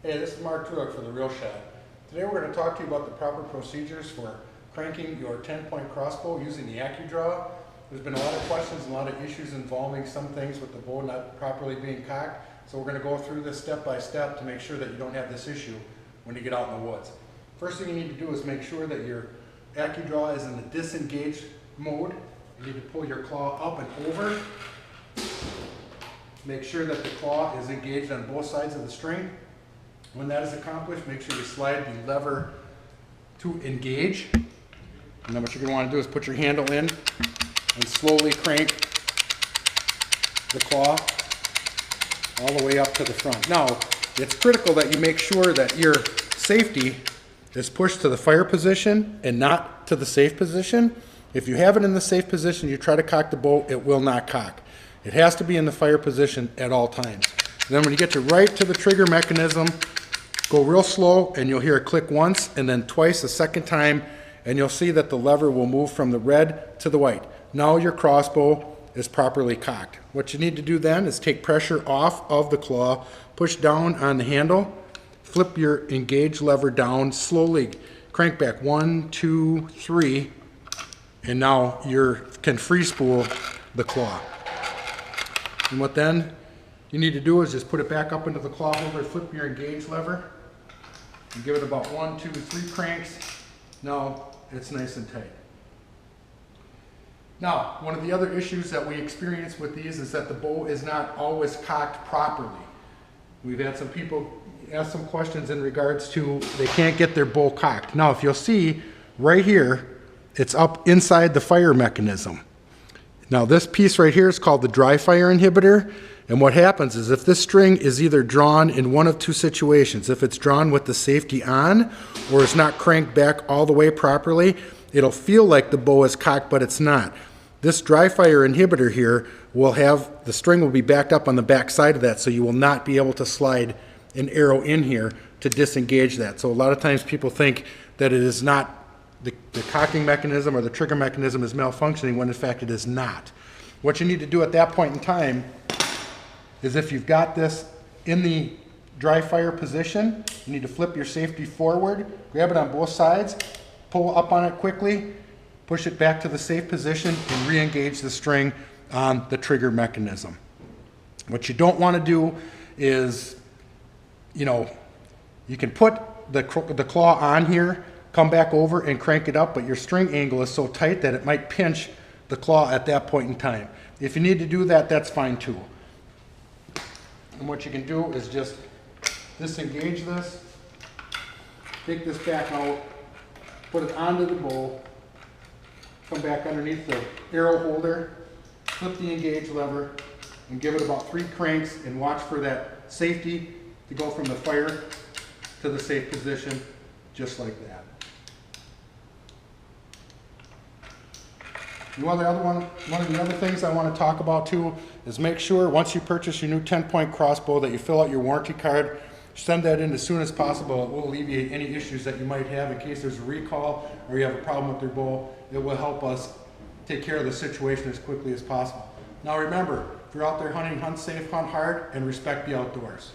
Hey, this is Mark Truick for The Real Shot. Today we're going to talk to you about the proper procedures for cranking your 10-point crossbow using the AccuDraw. There's been a lot of questions and a lot of issues involving some things with the bow not properly being cocked. So we're going to go through this step by step to make sure that you don't have this issue when you get out in the woods. First thing you need to do is make sure that your AccuDraw is in the disengaged mode. You need to pull your claw up and over. Make sure that the claw is engaged on both sides of the string. When that is accomplished, make sure you slide the lever to engage. And then what you're going to want to do is put your handle in and slowly crank the claw all the way up to the front. Now, it's critical that you make sure that your safety is pushed to the fire position and not to the safe position. If you have it in the safe position, you try to cock the bow, it will not cock. It has to be in the fire position at all times. And then when you get right to the trigger mechanism, go real slow and you'll hear it click once and then twice a second time, and you'll see that the lever will move from the red to the white. Now your crossbow is properly cocked. What you need to do then is take pressure off of the claw, push down on the handle, flip your engage lever down, slowly crank back 1, 2, 3, and now you can free spool the claw. And what then you need to do is just put it back up into the claw holder, flip your engage lever, and give it about 1, 2, 3 cranks. Now it's nice and tight. Now, one of the other issues that we experience with these is that the bow is not always cocked properly. We've had some people ask some questions in regards to they can't get their bow cocked. Now, if you'll see right here, it's up inside the fire mechanism. Now this piece right here is called the dry fire inhibitor, and what happens is if this string is either drawn in one of two situations, if it's drawn with the safety on or it's not cranked back all the way properly, it'll feel like the bow is cocked, but it's not. This dry fire inhibitor here will have, the string will be backed up on the back side of that, so you will not be able to slide an arrow in here to disengage that. So a lot of times people think that it is not the cocking mechanism or the trigger mechanism is malfunctioning when in fact it is not. What you need to do at that point in time is if you've got this in the dry fire position, you need to flip your safety forward, grab it on both sides, pull up on it quickly, push it back to the safe position, and re-engage the string on the trigger mechanism. What you don't want to do is, you can put the claw on here, come back over and crank it up, but your string angle is so tight that it might pinch the claw at that point in time. If you need to do that, that's fine too. And what you can do is just disengage this, take this back out, put it onto the bow, come back underneath the arrow holder, flip the engage lever, and give it about 3 cranks and watch for that safety to go from the fire to the safe position, just like that. One of the other things I want to talk about too is make sure once you purchase your new 10-point crossbow that you fill out your warranty card. Send that in as soon as possible. It will alleviate any issues that you might have in case there's a recall or you have a problem with your bow. It will help us take care of the situation as quickly as possible. Now remember, if you're out there hunting, hunt safe, hunt hard, and respect the outdoors.